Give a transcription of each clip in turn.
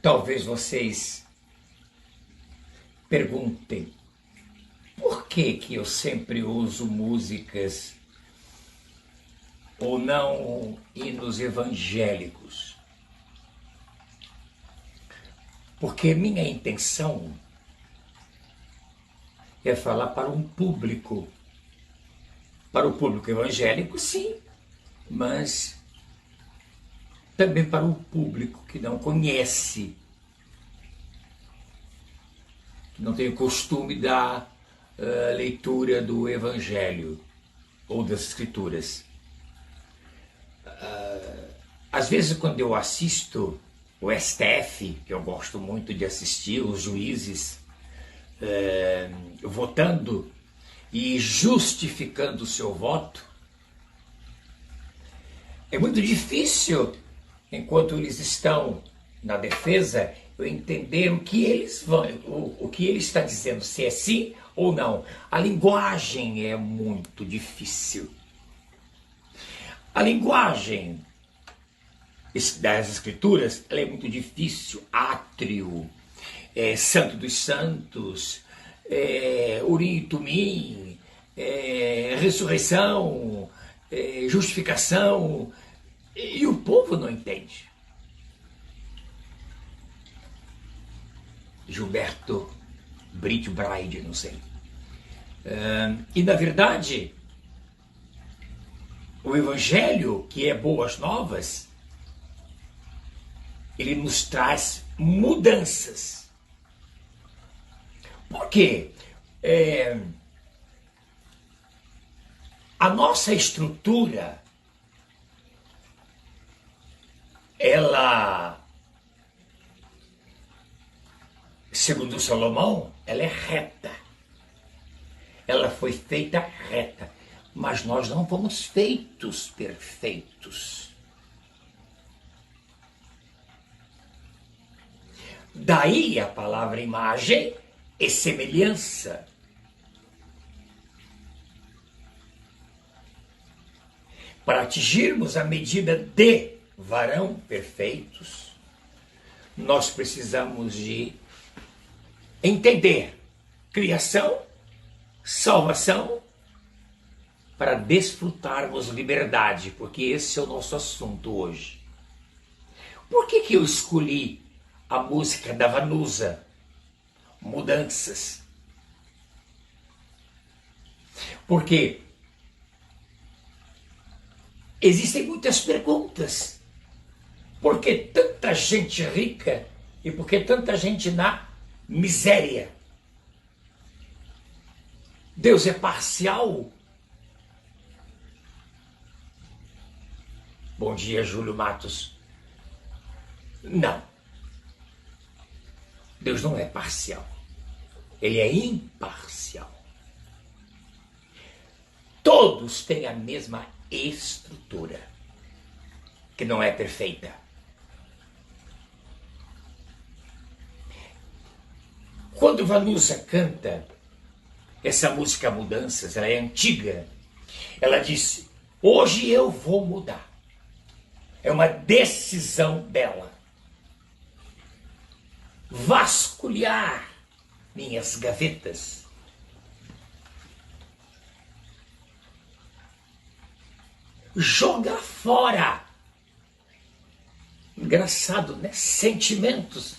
Talvez vocês perguntem, por que que eu sempre uso músicas ou não hinos evangélicos? Porque minha intenção é falar para um público. Para o público evangélico, sim, mas também para o público que não conhece, que não tem o costume da leitura do Evangelho ou das Escrituras. Às vezes, quando eu assisto o STF, que eu gosto muito de assistir, os juízes votando e justificando o seu voto, é muito difícil, enquanto eles estão na defesa, eu entender o que eles vão, o que ele está dizendo, se é sim ou não. A linguagem é muito difícil. A linguagem das Escrituras, ela é muito difícil. Átrio, Santo dos Santos, Urim e Tumim, ressurreição, justificação, e o povo não entende. Gilberto Brit Braide, não sei. E na verdade, o Evangelho, que é boas novas, ele nos traz mudanças. Por quê? A nossa estrutura, ela, segundo Salomão, ela é reta. Ela foi feita reta, mas nós não fomos feitos perfeitos. Daí a palavra imagem e semelhança. Para atingirmos a medida de varão perfeitos, nós precisamos de entender criação, salvação, para desfrutarmos liberdade, porque esse é o nosso assunto hoje. Por que que eu escolhi a música da Vanusa, Mudanças? Porque existem muitas perguntas. Por que tanta gente rica e por que tanta gente na miséria? Deus é parcial? Bom dia, Júlio Matos. Não. Deus não é parcial. Ele é imparcial. Todos têm a mesma estrutura, que não é perfeita. Quando Vanusa canta essa música Mudanças, ela é antiga, ela disse, hoje eu vou mudar. É uma decisão dela. Vasculhar minhas gavetas. Jogar fora. Engraçado, né? Sentimentos.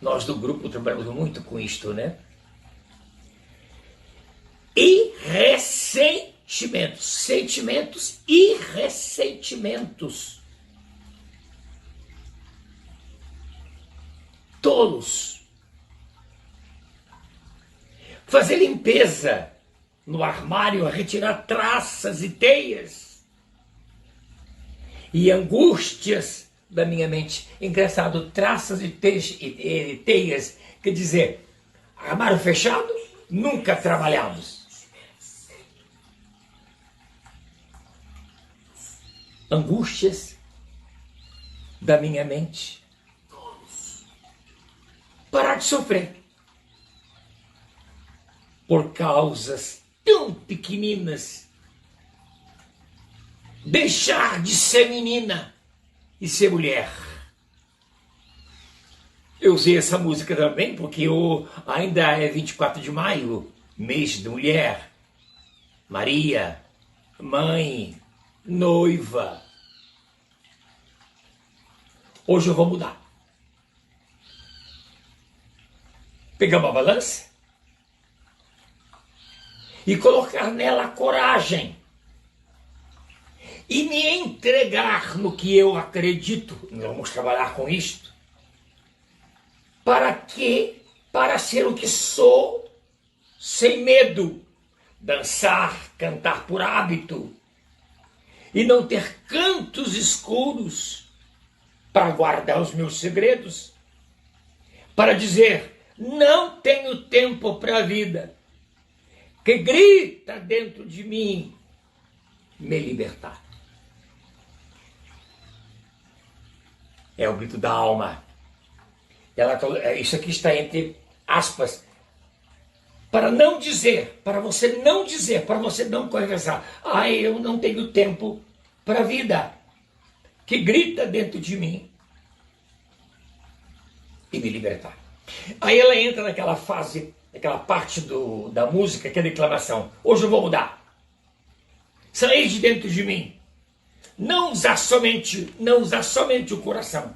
Nós do grupo trabalhamos muito com isto, né? E ressentimentos. Sentimentos e ressentimentos. Tolos. Fazer limpeza no armário, retirar traças e teias. E angústias da minha mente. Engraçado, traças e teias, quer dizer, armário fechado, nunca trabalhamos. Angústias da minha mente. Parar de sofrer por causas tão pequeninas. Deixar de ser menina e ser mulher. Eu usei essa música também porque ainda é 24 de maio, mês da mulher. Maria, mãe, noiva. Hoje eu vou mudar. Pegar uma balança e colocar nela a coragem e me entregar no que eu acredito. Vamos trabalhar com isto. Para quê? Para ser o que sou, sem medo. Dançar, cantar por hábito. E não ter cantos escuros para guardar os meus segredos. Para dizer, não tenho tempo para a vida. Que grita dentro de mim, me libertar. É o grito da alma. Isso aqui está entre aspas. Para não dizer, para você não dizer, para você não conversar. Eu não tenho tempo para a vida. Que grita dentro de mim e me libertar. Aí ela entra naquela fase, naquela parte da música, que é a declamação. Hoje eu vou mudar. Sair de dentro de mim. Não usar somente o coração.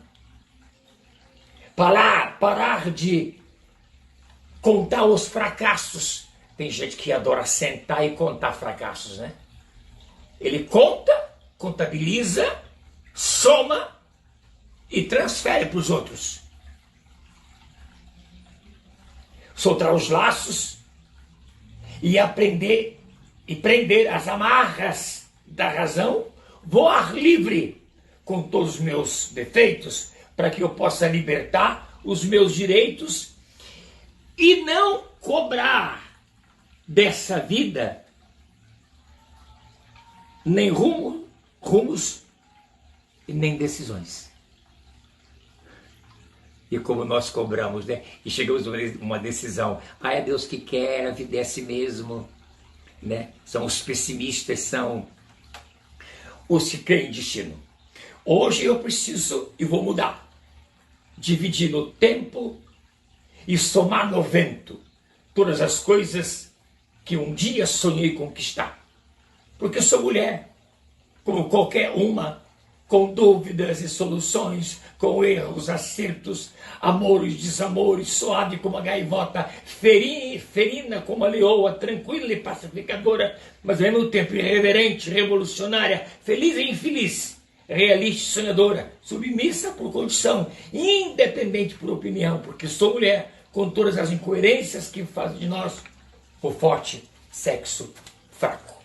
Parar de contar os fracassos. Tem gente que adora sentar e contar fracassos, né? Ele conta, contabiliza, soma e transfere para os outros. Soltar os laços e aprender e prender as amarras da razão, voar livre com todos os meus defeitos, para que eu possa libertar os meus direitos e não cobrar dessa vida nem rumos e nem decisões. E como nós cobramos, né? E chegamos a uma decisão. É Deus que quer, a vida é assim mesmo. Né? São os pessimistas, são os que creem em destino. Hoje eu preciso e vou mudar. Dividir no tempo e somar no vento todas as coisas que um dia sonhei conquistar. Porque eu sou mulher, como qualquer uma, com dúvidas e soluções, com erros, acertos, amores, desamores, suave como a gaivota, ferina como a leoa, tranquila e pacificadora, mas ao mesmo tempo irreverente, revolucionária, feliz e infeliz, realista e sonhadora, submissa por condição, independente por opinião, porque sou mulher, com todas as incoerências que fazem de nós o forte sexo fraco.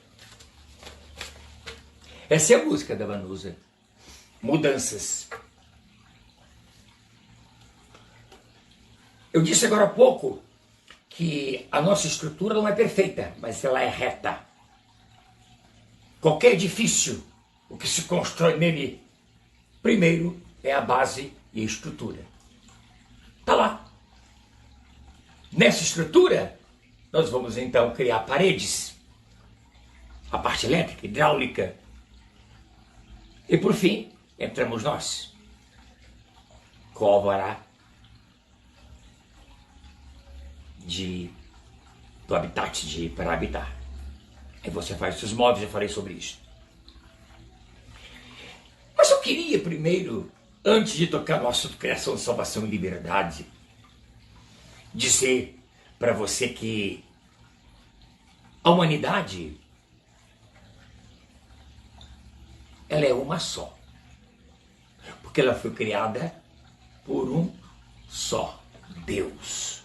Essa é a música da Vanusa. Mudanças. Eu disse agora há pouco que a nossa estrutura não é perfeita, mas ela é reta. Qualquer edifício, o que se constrói nele, primeiro é a base e a estrutura. Está lá. Nessa estrutura, nós vamos então criar paredes, a parte elétrica, hidráulica, e por fim, entramos nós, com o alvará do habitat, para habitar. Aí você faz seus móveis, eu falei sobre isso. Mas eu queria primeiro, antes de tocar no assunto criação, salvação e liberdade, dizer para você que a humanidade, ela é uma só. Porque ela foi criada por um só Deus.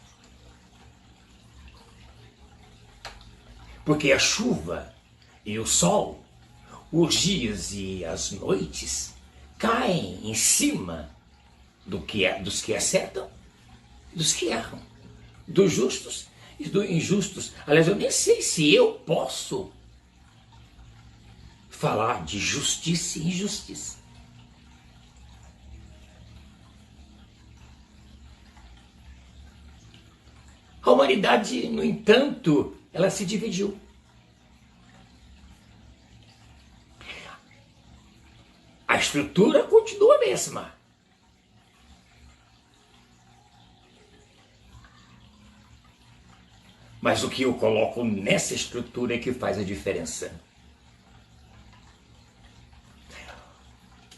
Porque a chuva e o sol, os dias e as noites, caem em cima dos que acertam e dos que erram. Dos justos e dos injustos. Aliás, eu nem sei se eu posso falar de justiça e injustiça. A humanidade, no entanto, ela se dividiu. A estrutura continua a mesma. Mas o que eu coloco nessa estrutura é que faz a diferença.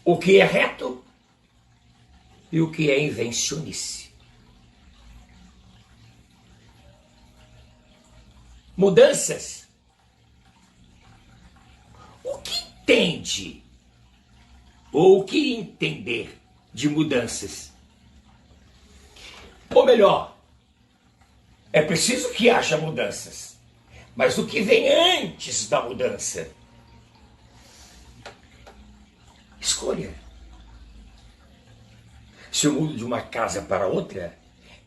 O que é reto e o que é invencionice. Mudanças. O que entende ou o que entender de mudanças? Ou melhor, é preciso que haja mudanças, mas o que vem antes da mudança? Escolha. Se eu mudo de uma casa para outra,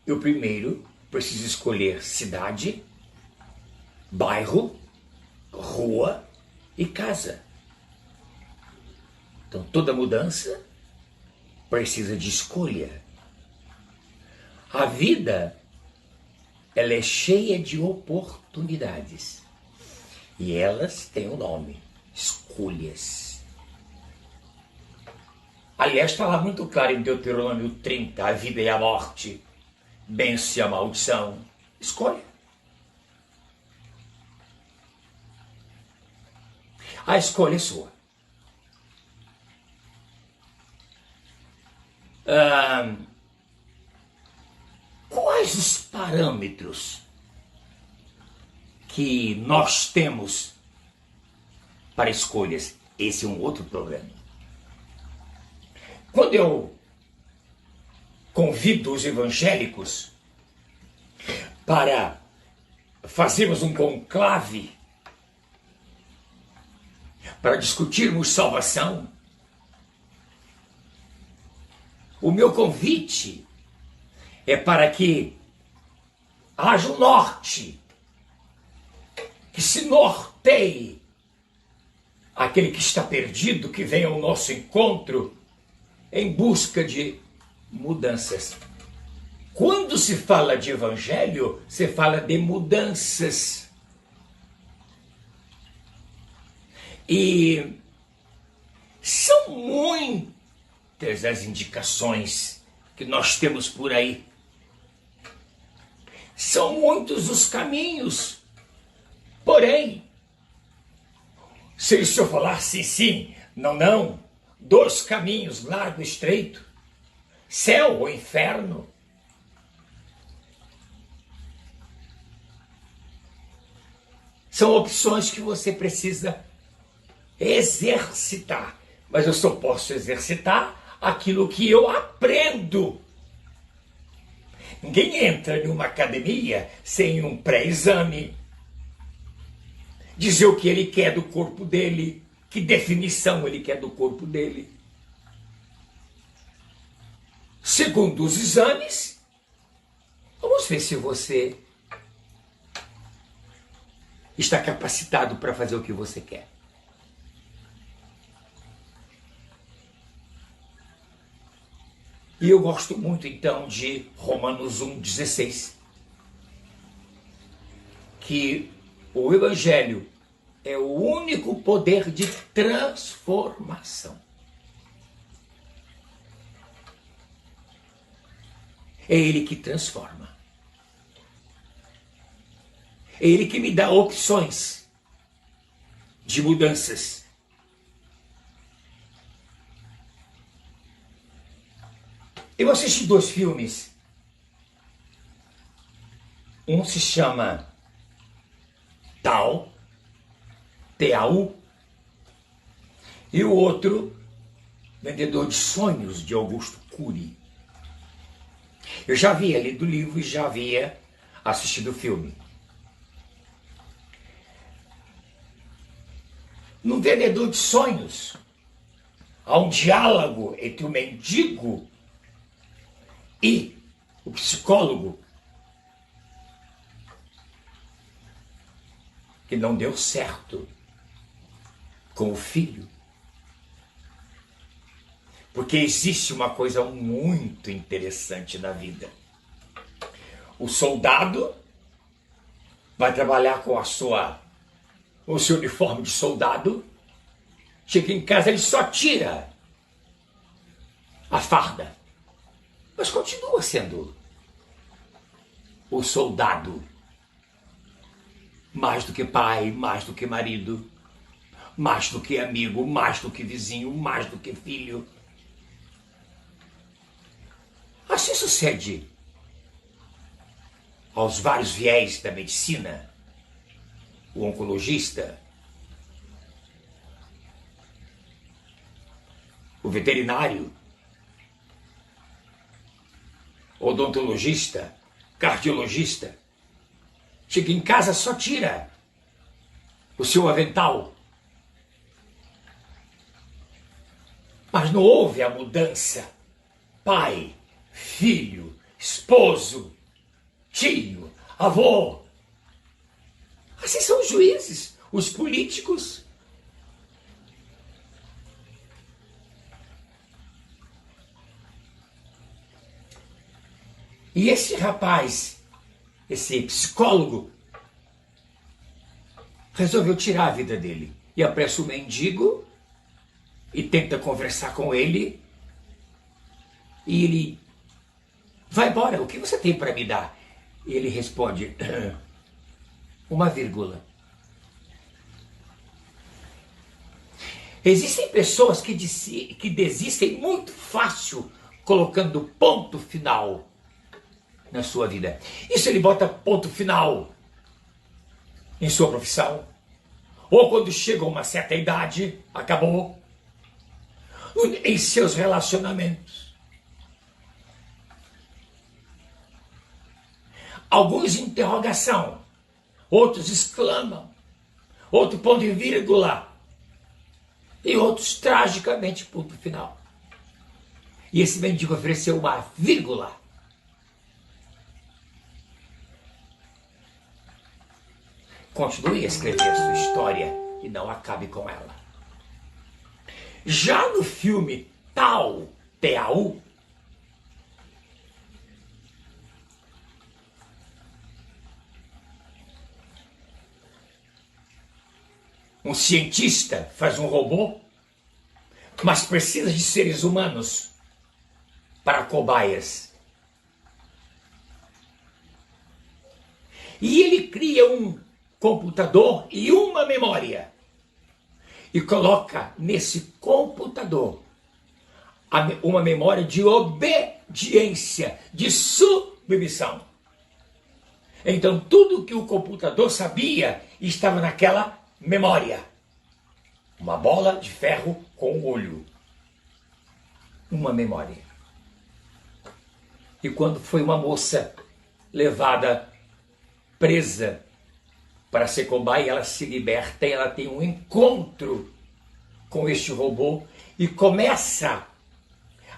eu primeiro preciso escolher cidade, bairro, rua e casa. Então toda mudança precisa de escolha. A vida, ela é cheia de oportunidades. E elas têm um nome: escolhas. Aliás, está lá muito claro em Deuteronômio 30, a vida e a morte, bênção e a maldição. Escolha. A escolha é sua. Quais os parâmetros que nós temos para escolhas? Esse é um outro problema. Quando eu convido os evangélicos para fazermos um conclave, para discutirmos salvação, o meu convite é para que haja um norte, que se norteie aquele que está perdido, que venha ao nosso encontro em busca de mudanças. Quando se fala de evangelho, se fala de mudanças. E são muitas as indicações que nós temos por aí. São muitos os caminhos. Porém, se eu falar sim, sim, não, não, dois caminhos, largo e estreito, céu ou inferno, são opções que você precisa exercitar. Mas eu só posso exercitar aquilo que eu aprendo. Ninguém entra numa academia sem um pré-exame, dizer o que ele quer do corpo dele, que definição ele quer do corpo dele. Segundo os exames, vamos ver se você está capacitado para fazer o que você quer. E eu gosto muito, então, de Romanos 1,16, que o Evangelho é o único poder de transformação. É Ele que transforma. É Ele que me dá opções de mudanças. Eu assisti 2 filmes. Um se chama Tao, T-A-U, e o outro, Vendedor de Sonhos, de Augusto Cury. Eu já havia lido o livro e já havia assistido o filme. No Vendedor de Sonhos, há um diálogo entre o mendigo e o psicólogo que não deu certo com o filho. Porque existe uma coisa muito interessante na vida. O soldado vai trabalhar com o seu uniforme de soldado, chega em casa, ele só tira a farda, mas continua sendo o soldado. mais do que pai, mais do que marido, mais do que amigo, mais do que vizinho, mais do que filho. Assim sucede aos vários viés da medicina, o oncologista, o veterinário, odontologista, cardiologista. Chega em casa, só tira o seu avental. Mas não houve a mudança. Pai, filho, esposo, tio, avô. Assim são os juízes, os políticos. E esse rapaz, esse psicólogo, resolveu tirar a vida dele. E apressa o mendigo e tenta conversar com ele. E ele vai embora, o que você tem para me dar? E ele responde, uma vírgula. Existem pessoas que desistem muito fácil colocando ponto final na sua vida. Isso ele bota ponto final em sua profissão, ou quando chega a uma certa idade, acabou, em seus relacionamentos. Alguns interrogação, outros exclamam, outro ponto e vírgula, e outros tragicamente ponto final. E esse mendigo ofereceu uma vírgula. Continue a escrever a sua história e não acabe com ela. Já no filme Tau, T-A-U, um cientista faz um robô, mas precisa de seres humanos para cobaias. E ele cria um computador e uma memória. E coloca nesse computador uma memória de obediência, de submissão. Então tudo que o computador sabia estava naquela memória. Uma bola de ferro com um olho. Uma memória. E quando foi uma moça levada presa para ser cobaia, ela se liberta e ela tem um encontro com este robô e começa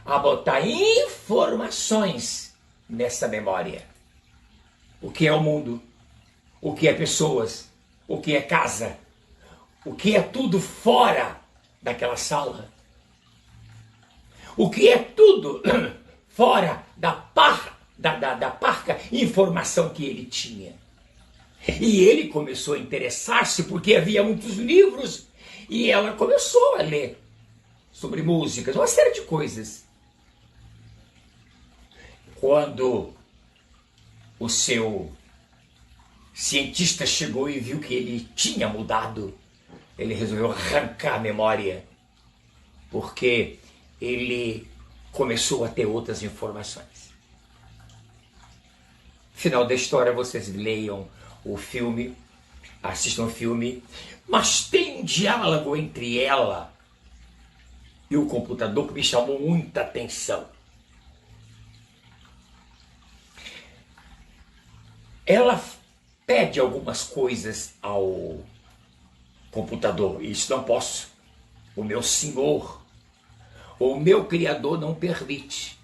a botar informações nessa memória. O que é o mundo, o que é pessoas, o que é casa, o que é tudo fora daquela sala, o que é tudo fora da parca informação que ele tinha. E ele começou a interessar-se porque havia muitos livros e ela começou a ler sobre músicas, uma série de coisas. Quando o seu cientista chegou e viu que ele tinha mudado, ele resolveu arrancar a memória, porque ele começou a ter outras informações. Final da história, vocês leiam o filme, assistam o filme, mas tem um diálogo entre ela e o computador que me chamou muita atenção. Ela pede algumas coisas ao computador, e isso não posso. O meu senhor, ou o meu criador não permite.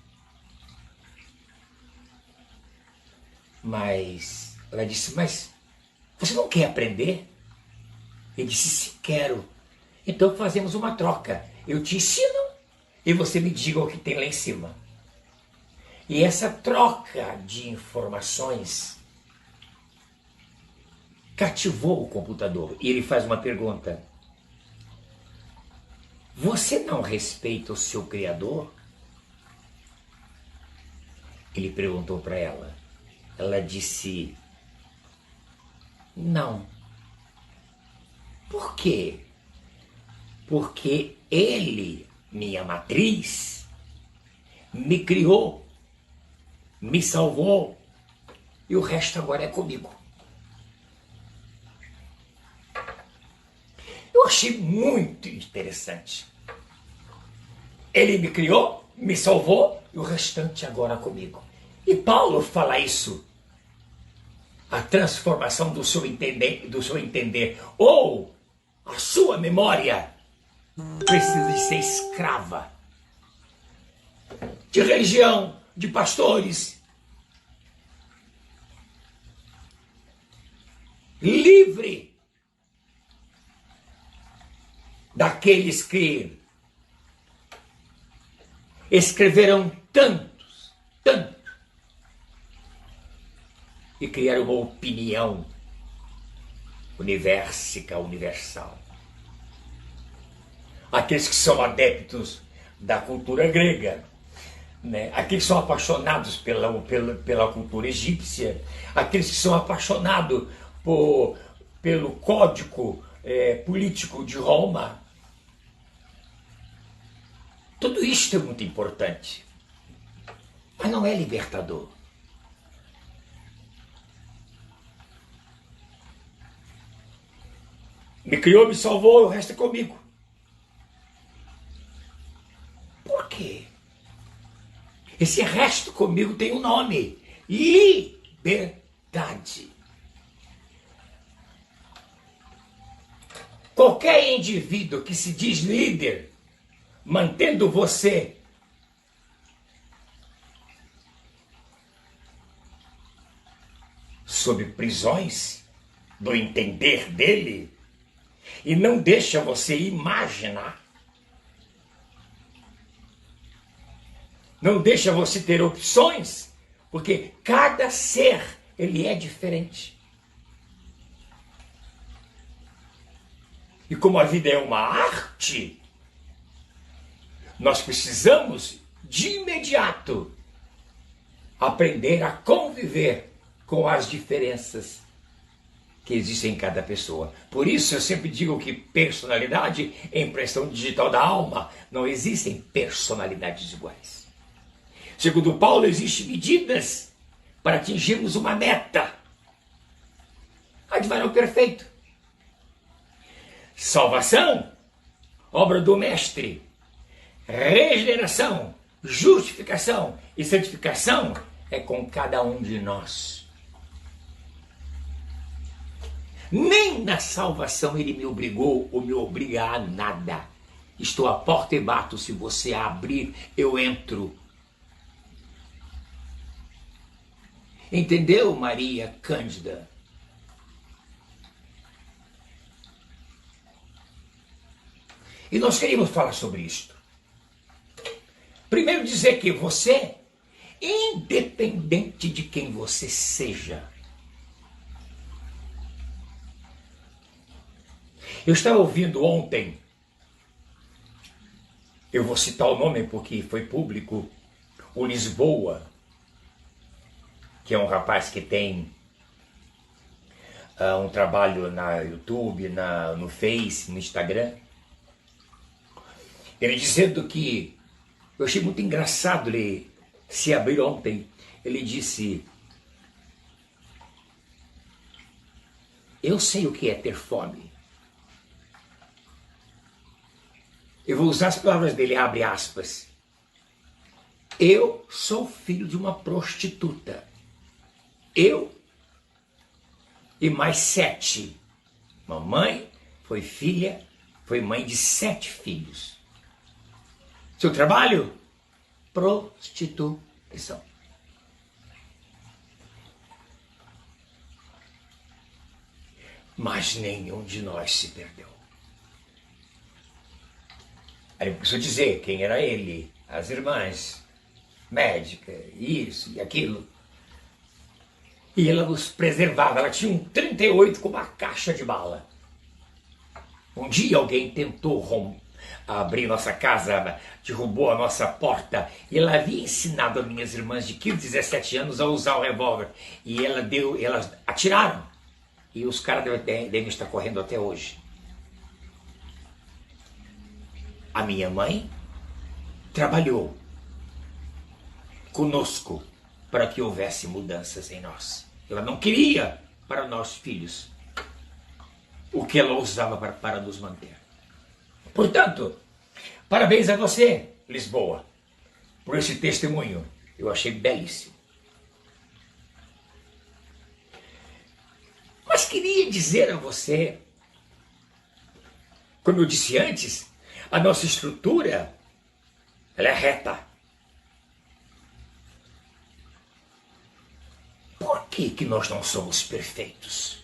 Mas ela disse, mas você não quer aprender? Ele disse, sim, quero. Então fazemos uma troca. Eu te ensino e você me diga o que tem lá em cima. E essa troca de informações cativou o computador. E ele faz uma pergunta. Você não respeita o seu criador? Ele perguntou para ela. Ela disse, não, Por quê? Porque ele, minha matriz, me criou, me salvou, e o resto agora é comigo. Eu achei muito interessante. Ele me criou, me salvou, e o restante agora é comigo. E Paulo fala isso. A transformação do seu entender, ou a sua memória precisa de ser escrava de religião, de pastores, livre daqueles que escreveram tanto, e criaram uma opinião universal. Aqueles que são adeptos da cultura grega, né? Aqueles que são apaixonados pela cultura egípcia, aqueles que são apaixonados pelo código político de Roma. Tudo isto é muito importante, mas não é libertador. Me criou, me salvou, o resto é comigo. Por quê? Esse resto comigo tem um nome: liberdade. Qualquer indivíduo que se diz líder, mantendo você sob prisões do entender dele, e não deixa você imaginar, não deixa você ter opções, porque cada ser, ele é diferente. E como a vida é uma arte, nós precisamos, de imediato, aprender a conviver com as diferenças que existem em cada pessoa. Por isso eu sempre digo que personalidade é impressão digital da alma. Não existem personalidades iguais. Segundo Paulo, existem medidas para atingirmos uma meta. A de varão perfeito. Salvação, obra do mestre. Regeneração, justificação e santificação é com cada um de nós. Nem na salvação ele me obrigou ou me obriga a nada. Estou à porta e bato, se você abrir, eu entro. Entendeu, Maria Cândida? E nós queríamos falar sobre isto. Primeiro dizer que você, independente de quem você seja, eu estava ouvindo ontem, eu vou citar o nome porque foi público, o Lisboa, que é um rapaz que tem um trabalho na YouTube, no Face, no Instagram. Ele dizendo que, eu achei muito engraçado ele se abrir ontem, ele disse: eu sei o que é ter fome. Eu vou usar as palavras dele, abre aspas. Eu sou filho de uma prostituta. Eu e mais 7. Mamãe foi mãe de 7 filhos. Seu trabalho? Prostituição. Mas nenhum de nós se perdeu. Aí ele começou a dizer quem era ele, as irmãs, médica, isso e aquilo. E ela nos preservava, ela tinha um 38 com uma caixa de bala. Um dia alguém tentou abrir nossa casa, derrubou a nossa porta, e ela havia ensinado as minhas irmãs de 15, 17 anos a usar o revólver. E elas atiraram. E os caras devem estar correndo até hoje. A minha mãe trabalhou conosco para que houvesse mudanças em nós. Ela não queria para nós filhos o que ela usava para nos manter. Portanto, parabéns a você, Lisboa, por esse testemunho. Eu achei belíssimo. Mas queria dizer a você, como eu disse antes, a nossa estrutura, ela é reta. Por que nós não somos perfeitos?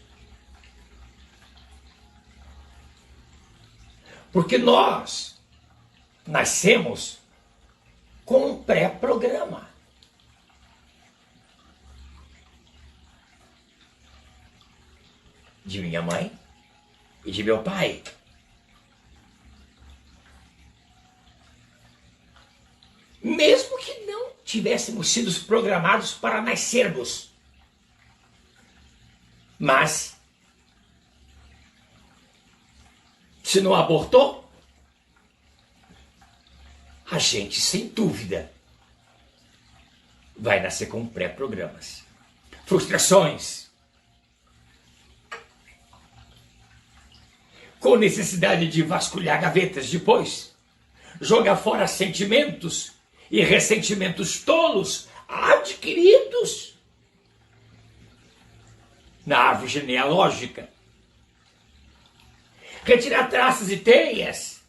Porque nós nascemos com um pré-programa. De minha mãe e de meu pai. Mesmo que não tivéssemos sido programados para nascermos. Mas, se não abortou, a gente, sem dúvida, vai nascer com pré-programas. Frustrações. Com necessidade de vasculhar gavetas depois. Jogar fora sentimentos e ressentimentos tolos adquiridos na árvore genealógica. Retirar traços e teias,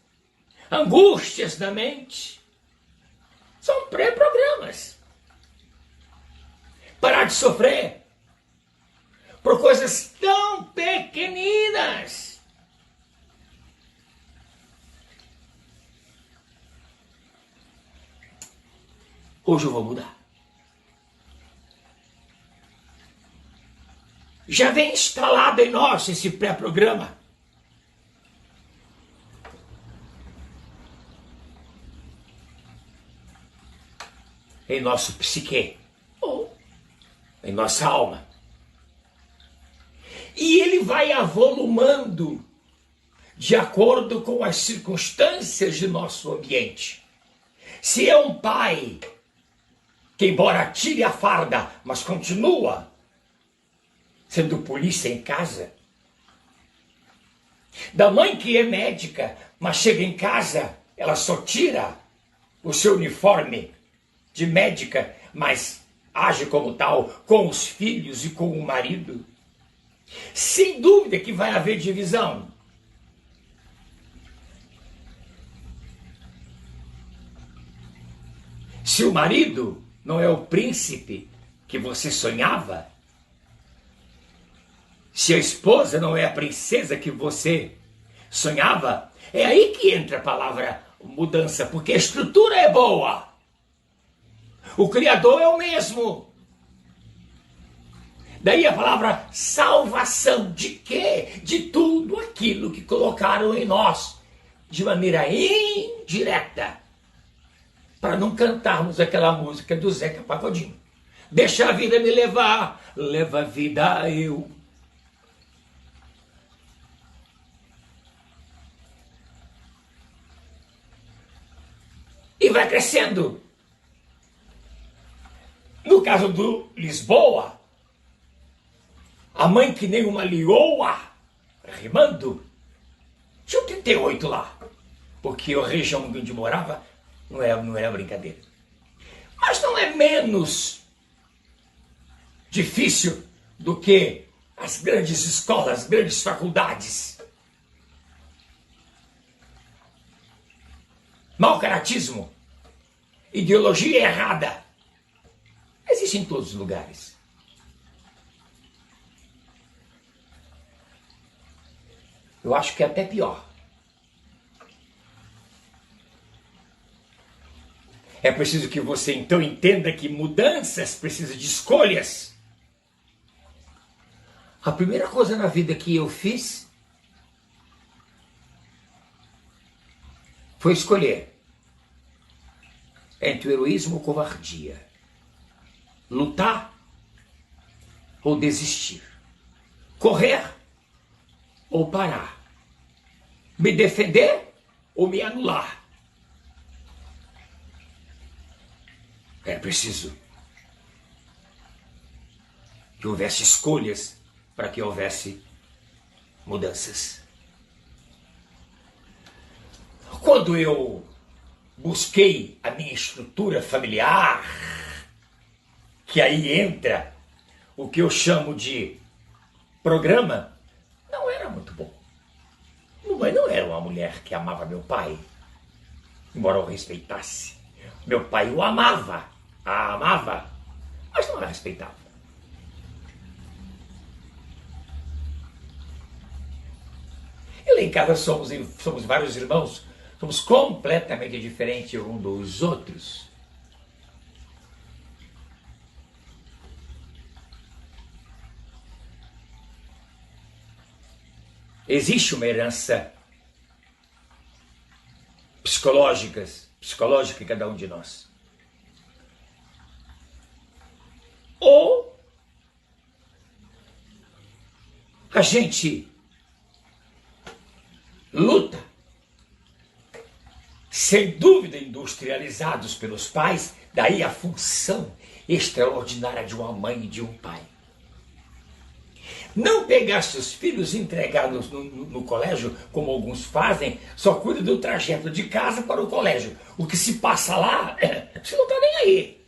angústias da mente. São pré-programas. Parar de sofrer por coisas tão pequeninas. Hoje eu vou mudar. Já vem instalado em nós esse pré-programa. Em nosso psique, ou em nossa alma. E ele vai avolumando de acordo com as circunstâncias de nosso ambiente. Se é um pai que, embora tire a farda, mas continua sendo polícia em casa. Da mãe que é médica, mas chega em casa, ela só tira o seu uniforme de médica, mas age como tal com os filhos e com o marido. Sem dúvida que vai haver divisão. Se o marido não é o príncipe que você sonhava, se a esposa não é a princesa que você sonhava, é aí que entra a palavra mudança, porque a estrutura é boa. O Criador é o mesmo. Daí a palavra salvação. De quê? De tudo aquilo que colocaram em nós, de maneira indireta, para não cantarmos aquela música do Zeca Pagodinho. Deixa a vida me levar, leva a vida eu. E vai crescendo. No caso do Lisboa, a mãe que nem uma lioa, rimando, tinha 88 lá, porque a região onde morava não era brincadeira. Mas não é menos difícil do que as grandes escolas, as grandes faculdades. Mau caratismo, ideologia errada, existe em todos os lugares. Eu acho que é até pior. É preciso que você então entenda que mudanças precisam de escolhas. A primeira coisa na vida que eu fiz foi escolher entre o heroísmo ou covardia. Lutar ou desistir. Correr ou parar. Me defender ou me anular. Era preciso que houvesse escolhas para que houvesse mudanças. Quando eu busquei a minha estrutura familiar, que aí entra o que eu chamo de programa, não era muito bom. Mamãe não era uma mulher que amava meu pai, embora eu o respeitasse. Meu pai o amava, a amava, mas não a respeitava. E lá em casa somos vários irmãos, somos completamente diferentes um dos outros. Existe uma herança psicológica em cada um de nós. Ou a gente luta, sem dúvida industrializados pelos pais, daí a função extraordinária de uma mãe e de um pai. Não pegar seus filhos e entregar no colégio, como alguns fazem, só cuida do trajeto de casa para o colégio. O que se passa lá, você não está nem aí.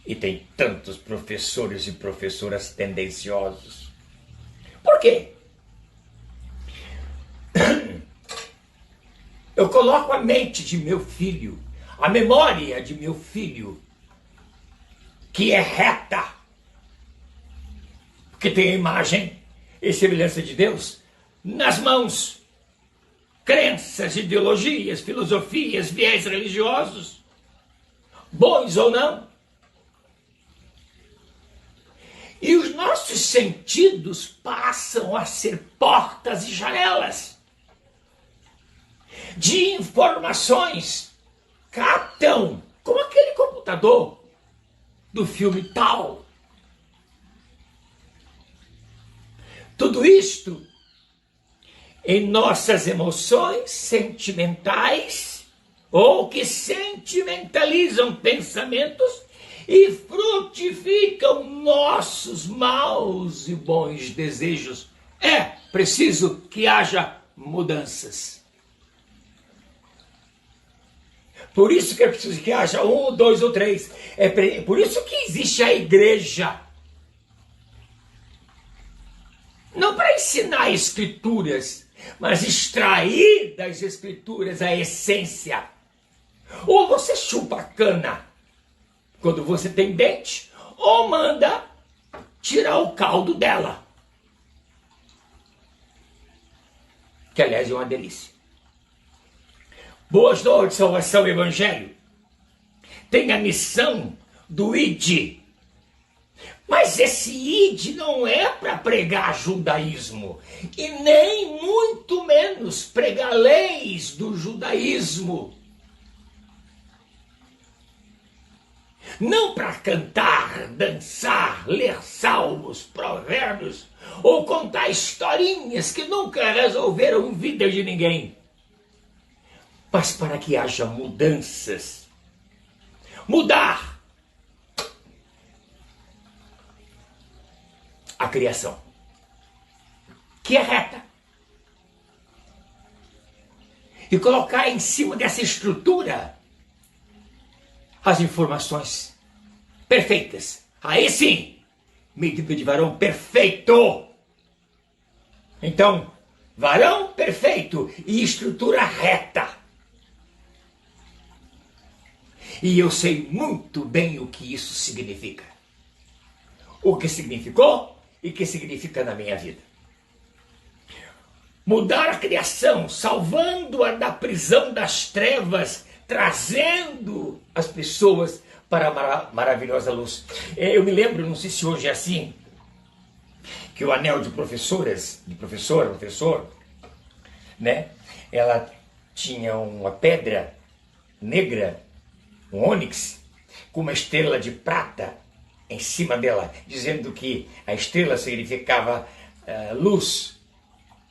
E tem tantos professores e professoras tendenciosos. Por quê? Eu coloco a mente de meu filho, a memória de meu filho, que é reta, que tem a imagem e semelhança de Deus, nas mãos. Crenças, ideologias, filosofias, viés religiosos, bons ou não. E os nossos sentidos passam a ser portas e janelas de informações. Captam, como aquele computador do filme tal. Tudo isto em nossas emoções sentimentais ou que sentimentalizam pensamentos e frutificam nossos maus e bons desejos. É preciso que haja mudanças. Por isso que é preciso que haja 1, 2 ou 3. Por isso que existe a igreja. Não para ensinar escrituras, mas extrair das escrituras a essência. Ou você chupa a cana quando você tem dente, ou manda tirar o caldo dela. Que aliás é uma delícia. Boas Novas, Salvação e Evangelho tem a missão do ID. Mas esse ID não é para pregar judaísmo, e nem muito menos pregar leis do judaísmo. Não para cantar, dançar, ler salmos, provérbios, ou contar historinhas que nunca resolveram vida de ninguém. Mas para que haja mudanças. Mudar a criação, que é reta, e colocar em cima dessa estrutura as informações perfeitas. Aí sim, medida de varão perfeito. Então, varão perfeito e estrutura reta. E eu sei muito bem o que isso significa. O que significou e que significa na minha vida. Mudar a criação, salvando-a da prisão das trevas, trazendo as pessoas para a maravilhosa luz. Eu me lembro, não sei se hoje é assim, que o anel de professor, né? Ela tinha uma pedra negra, um ônix, com uma estrela de prata em cima dela, dizendo que a estrela significava luz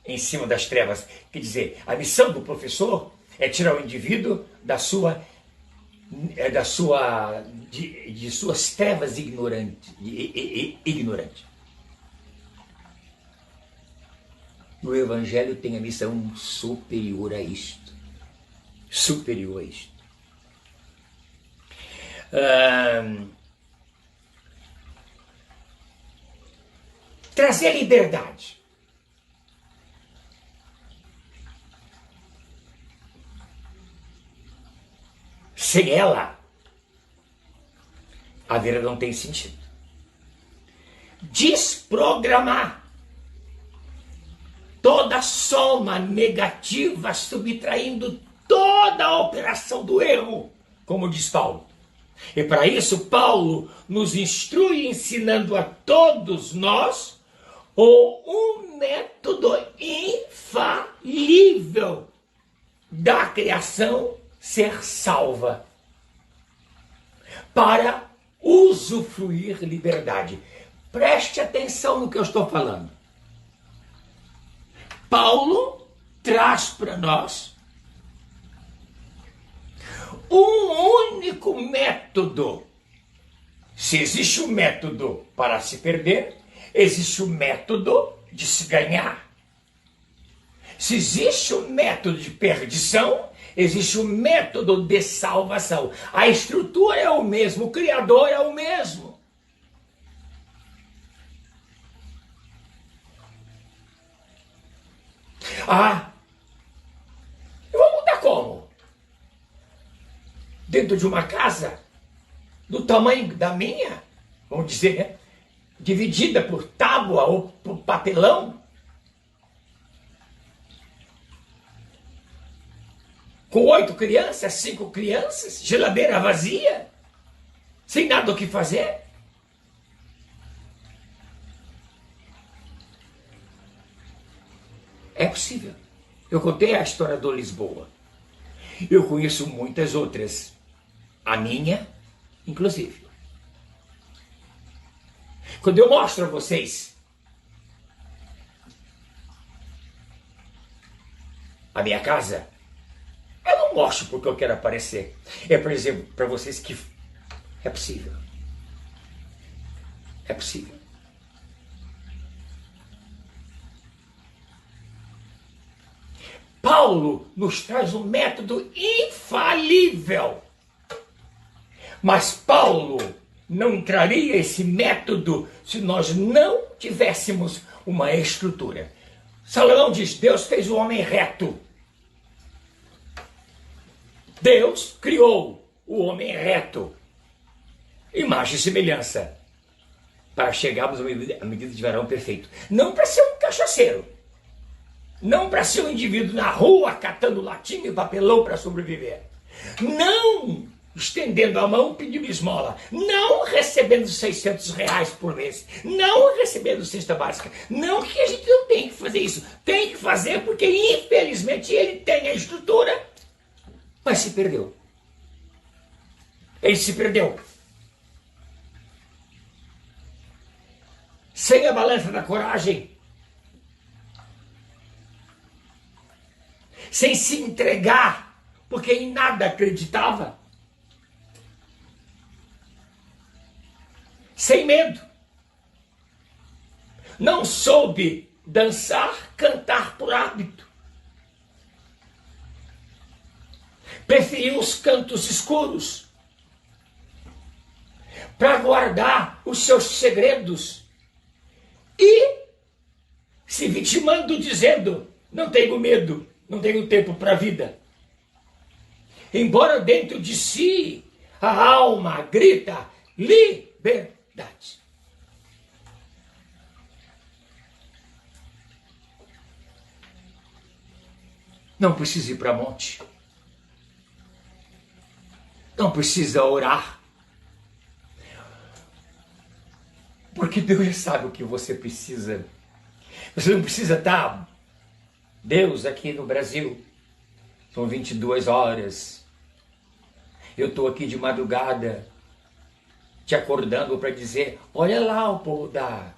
em cima das trevas. Quer dizer, a missão do professor é tirar o indivíduo da sua de suas trevas ignorante. O Evangelho tem a missão superior a isto. Superior a isto. Trazer liberdade. Sem ela, a vida não tem sentido. Desprogramar toda soma negativa, subtraindo toda a operação do erro, como diz Paulo. E para isso, Paulo nos instrui ensinando a todos nós um método infalível da criação ser salva, para usufruir liberdade. Preste atenção no que eu estou falando. Paulo traz para nós um único método. Se existe um método para se perder, existe um método de se ganhar. Se existe um método de perdição, existe um método de salvação. A estrutura é o mesmo, o Criador é o mesmo. Eu vou mudar como? Dentro de uma casa do tamanho da minha, vamos dizer, né? Dividida por tábua ou por papelão, com 8 crianças, 5 crianças, geladeira vazia, sem nada o que fazer. É possível. Eu contei a história do Lisboa. Eu conheço muitas outras. A minha, inclusive. Quando eu mostro a vocês a minha casa, eu não mostro porque eu quero aparecer. É, por exemplo, para vocês que é possível. É possível. Paulo nos traz um método infalível. Mas Paulo não traria esse método se nós não tivéssemos uma estrutura. Salomão diz: Deus fez o homem reto. Deus criou o homem reto. Imagem e semelhança. Para chegarmos à medida de varão perfeito. Não para ser um cachaceiro. Não para ser um indivíduo na rua catando latinha e papelão para sobreviver. Não estendendo a mão pedindo esmola. Não recebendo R$600 por mês. Não recebendo cesta básica. Não que a gente não tem que fazer isso. Tem que fazer porque infelizmente ele tem a estrutura, mas se perdeu. Ele se perdeu. Sem a balança da coragem, sem se entregar, porque em nada acreditava, sem medo, não soube dançar, cantar por hábito, preferiu os cantos escuros para guardar os seus segredos e se vitimando dizendo: não tenho medo, não tenho tempo para a vida. Embora dentro de si a alma grita liberdade. Não precisa ir para monte. Não precisa orar. Porque Deus já sabe o que você precisa. Você não precisa estar... Deus, aqui no Brasil, são 22 horas. Eu estou aqui de madrugada, te acordando para dizer: olha lá o povo da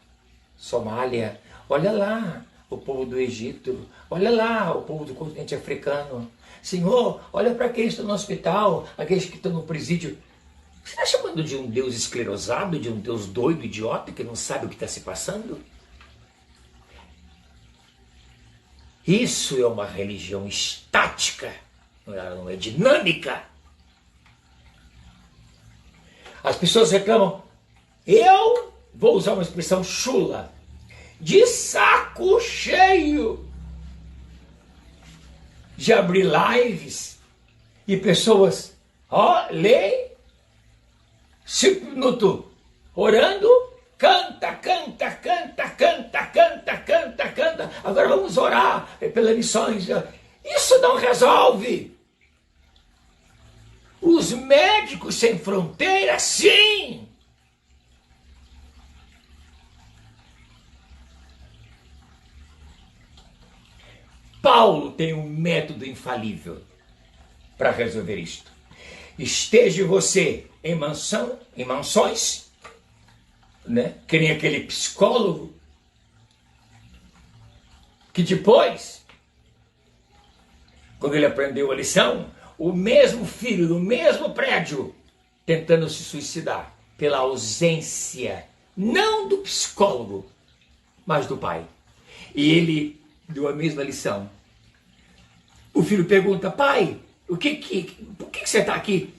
Somália, olha lá o povo do Egito, olha lá o povo do continente africano. Senhor, olha para aqueles que estão no hospital, aqueles que estão no presídio. Você está chamando de um Deus esclerosado, de um Deus doido, idiota, que não sabe o que está se passando? Isso é uma religião estática, não é dinâmica. As pessoas reclamam, eu vou usar uma expressão chula, de saco cheio de abrir lives e pessoas, leem 5 minutos orando, canta. Agora vamos orar pelas missões. Isso não resolve. Os médicos sem fronteiras, sim. Paulo tem um método infalível para resolver isto. Esteja você em mansões, né? Que nem aquele psicólogo que depois, quando ele aprendeu a lição, o mesmo filho do mesmo prédio tentando se suicidar pela ausência, não do psicólogo, mas do pai. E ele deu a mesma lição. O filho pergunta, pai, por que você está aqui?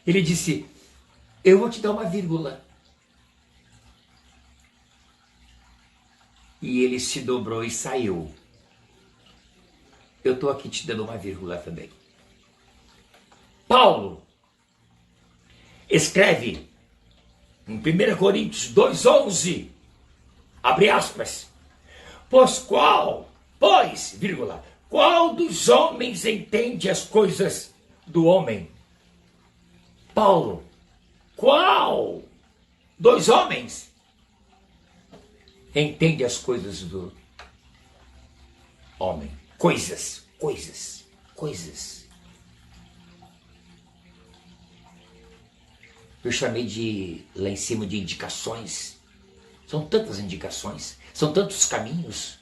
Ele disse, eu vou te dar uma vírgula. E ele se dobrou e saiu. Eu estou aqui te dando uma vírgula também. Paulo escreve em 1 Coríntios 2,11, abre aspas, pois, vírgula, qual dos homens entende as coisas do homem? Paulo, qual dos homens entende as coisas do homem? Coisas. Eu chamei lá em cima de indicações. São tantas indicações, são tantos caminhos.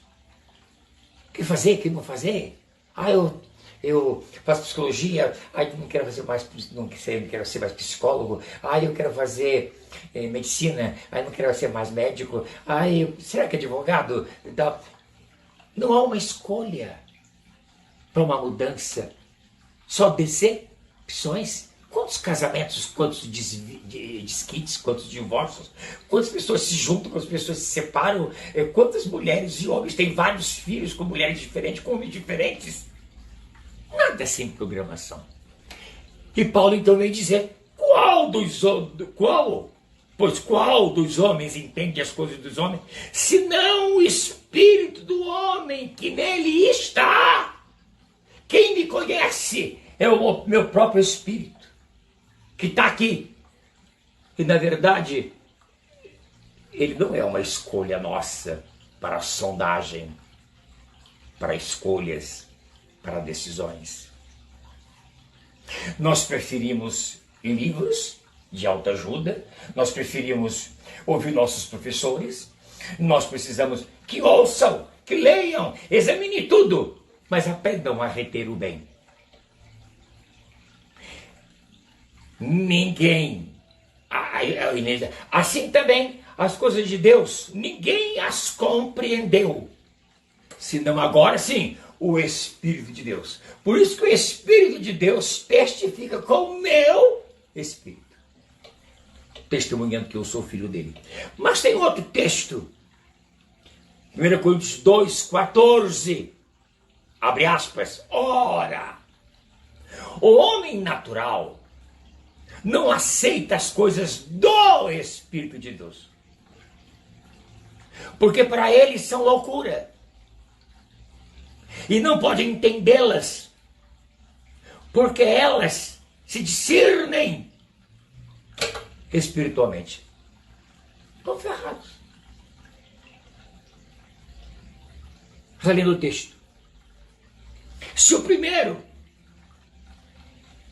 O que fazer, o que não fazer? Eu faço psicologia, não quero fazer mais, não quero ser mais psicólogo, eu quero fazer medicina, não quero ser mais médico, será que advogado? Não há uma escolha para uma mudança, só decepções. Quantos casamentos, quantos desquites, quantos divórcios, quantas pessoas se juntam, quantas pessoas se separam, quantas mulheres e homens têm vários filhos com mulheres diferentes, com homens diferentes. Nada sem programação. E Paulo então vem dizer, qual dos homens entende as coisas dos homens, senão o espírito do homem que nele está? Quem me conhece é o meu próprio espírito, que está aqui. E na verdade, ele não é uma escolha nossa para sondagem, para escolhas, para decisões. Nós preferimos livros de autoajuda, nós preferimos ouvir nossos professores, nós precisamos que ouçam, que leiam, examinem tudo, mas aprendam a reter o bem. Ninguém, assim também as coisas de Deus, ninguém as compreendeu, senão agora sim, o Espírito de Deus. Por isso que o Espírito de Deus testifica com o meu Espírito, testemunhando que eu sou filho dele. Mas tem outro texto, 1 Coríntios 2,14, abre aspas, ora, o homem natural não aceita as coisas do Espírito de Deus, porque para ele são loucura, e não pode entendê-las, porque elas se discernem espiritualmente. Estão ferrados. Está lendo o texto. Se o primeiro,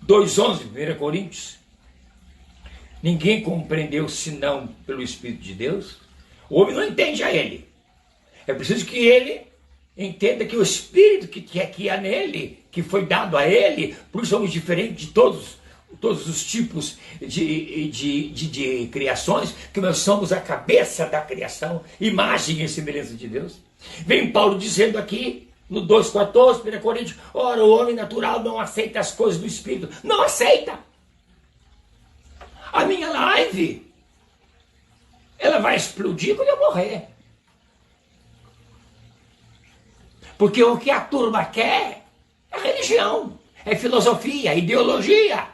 2,11, 1 Coríntios, ninguém compreendeu senão pelo Espírito de Deus, o homem não entende a ele. É preciso que ele entenda que o Espírito que há nele, que foi dado a ele, porque somos diferentes de todos os tipos de criações, que nós somos a cabeça da criação, imagem e semelhança de Deus. Vem Paulo dizendo aqui, no 2,14, 1 Coríntios, ora, o homem natural não aceita as coisas do Espírito. Não aceita. A minha live, ela vai explodir quando eu morrer. Porque o que a turma quer é religião, é filosofia, é ideologia.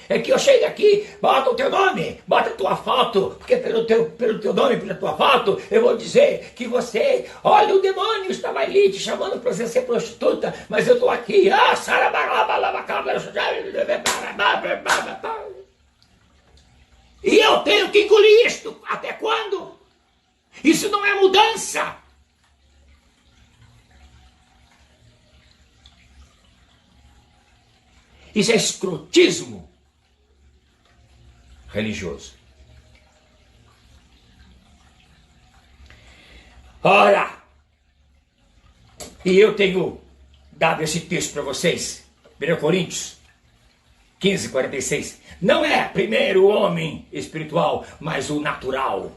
É que eu chego aqui, bota o teu nome, bota a tua foto, porque pelo teu nome, pela tua foto, eu vou dizer que você, olha, o demônio estava ali te chamando para você ser prostituta, mas eu estou aqui, e eu tenho que engolir isto. Até quando? Isso não é mudança. Isso é escrotismo religioso. Ora, e eu tenho dado esse texto para vocês, 1 Coríntios 15, 46. Não é primeiro o homem espiritual, mas o natural.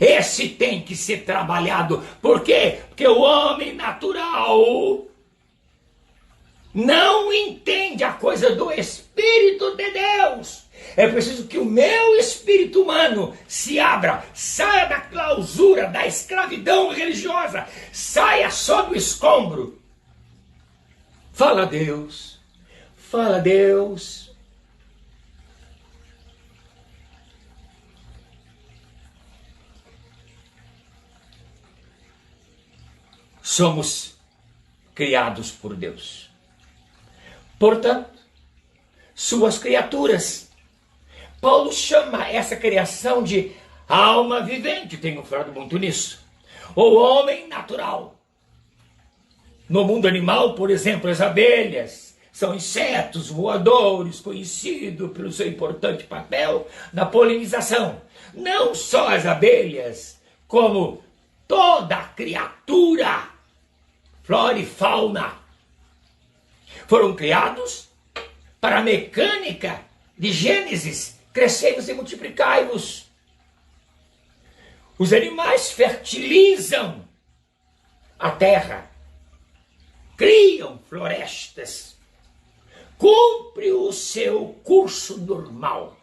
Esse tem que ser trabalhado. Por quê? Porque o homem natural não entende a coisa do Espírito de Deus. É preciso que o meu espírito humano se abra, saia da clausura, da escravidão religiosa, saia sob o escombro. Fala a Deus, fala a Deus. Somos criados por Deus. Portanto, suas criaturas. Paulo chama essa criação de alma vivente, tenho falado muito nisso. Ou homem natural. No mundo animal, por exemplo, as abelhas são insetos voadores, conhecidos pelo seu importante papel na polinização. Não só as abelhas, como toda criatura, flora e fauna, foram criados para a mecânica de Gênesis. Crescei-vos e multiplicai-vos. Os animais fertilizam a terra, criam florestas, cumpre o seu curso normal.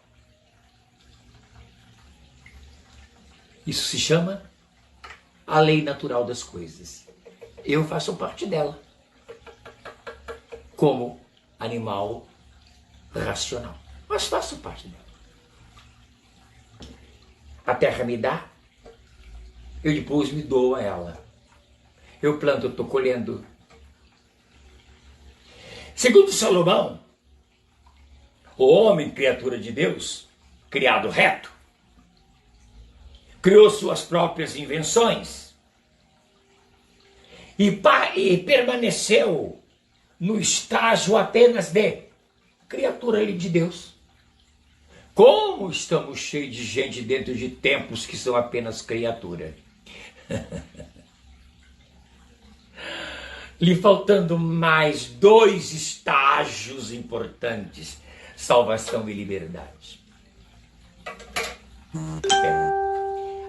Isso se chama a lei natural das coisas. Eu faço parte dela, como animal racional, mas faço parte dela. A terra me dá, eu depois me dou a ela. Eu planto, eu estou colhendo. Segundo Salomão, o homem, criatura de Deus, criado reto, criou suas próprias invenções e permaneceu no estágio apenas de criatura de Deus. Como estamos cheios de gente dentro de templos que são apenas criatura. Lhe faltando mais 2 estágios importantes: salvação e liberdade.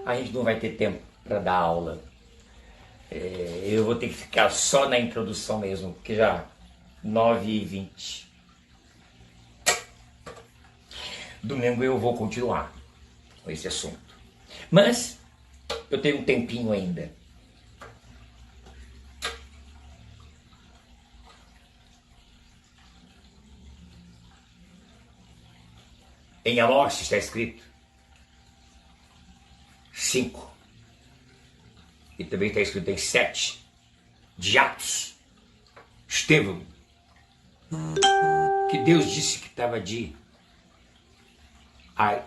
A gente não vai ter tempo para dar aula. Eu vou ter que ficar só na introdução mesmo, porque já 9h20. Domingo eu vou continuar com esse assunto. Mas eu tenho um tempinho ainda. Em Amós está escrito 5. E também está escrito em 7. De Atos. Estevão. Que Deus disse que estava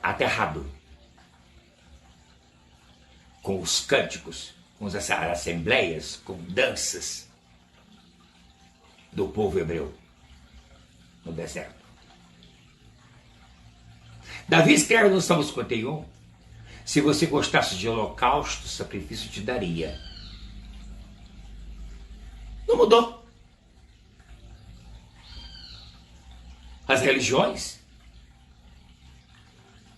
aterrado com os cânticos, com as assembleias, com danças do povo hebreu no deserto. Davi escreve no Salmo 51: se você gostasse de holocausto, sacrifício te daria. Não mudou. As religiões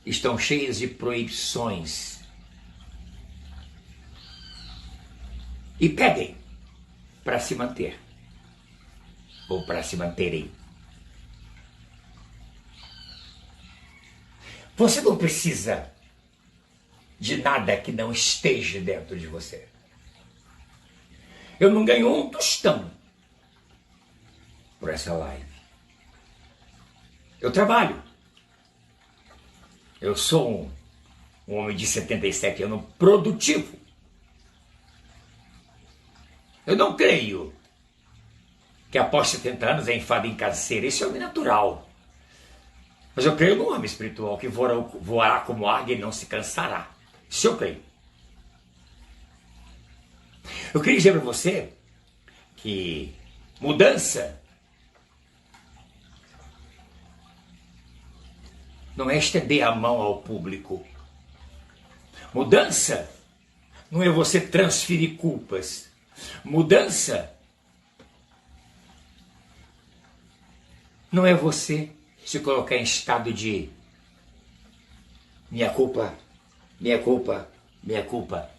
estão cheias de proibições e pedem para se manter ou para se manterem. Você não precisa de nada que não esteja dentro de você. Eu não ganho um tostão por essa live. Eu trabalho. Eu sou um homem de 77 anos produtivo. Eu não creio que após 70 anos é enfado em canseira. Isso é o natural. Mas eu creio no homem espiritual que voará como águia e não se cansará. Isso eu creio. Eu queria dizer para você que mudança não é estender a mão ao público. Mudança não é você transferir culpas. Mudança não é você se colocar em estado de minha culpa, minha culpa, minha culpa.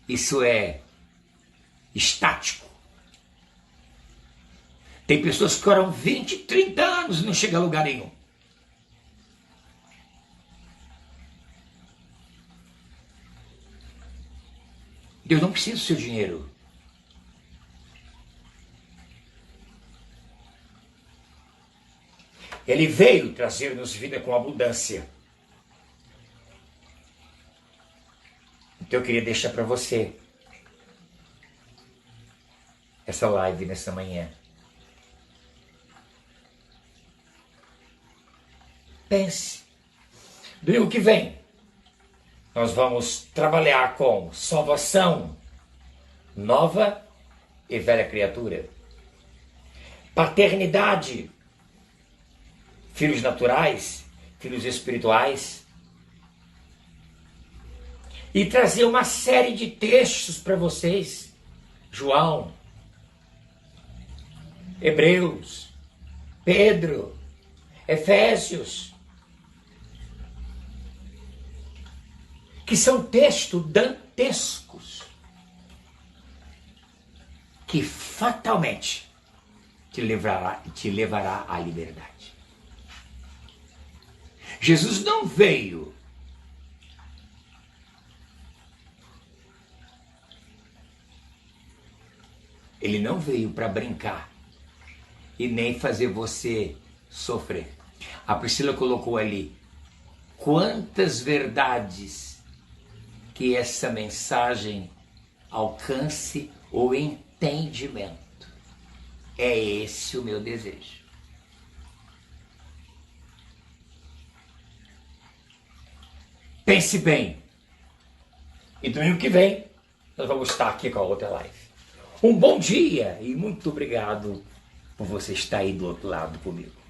Isso é estático. Tem pessoas que oram 20, 30 anos e não chegam a lugar nenhum. Deus não precisa do seu dinheiro. Ele veio trazer-nos vida com abundância. Então eu queria deixar para você essa live nessa manhã. Pense. Domingo que vem, nós vamos trabalhar com salvação, nova e velha criatura. Paternidade, filhos naturais, filhos espirituais. E trazer uma série de textos para vocês. João, Hebreus, Pedro, Efésios. Que são textos dantescos. Que fatalmente te levará à liberdade. Jesus não veio Ele não veio para brincar e nem fazer você sofrer. A Priscila colocou ali quantas verdades que essa mensagem alcance o entendimento. É esse o meu desejo. Pense bem. E domingo que vem, nós vamos estar aqui com a outra live. Um bom dia e muito obrigado por você estar aí do outro lado comigo.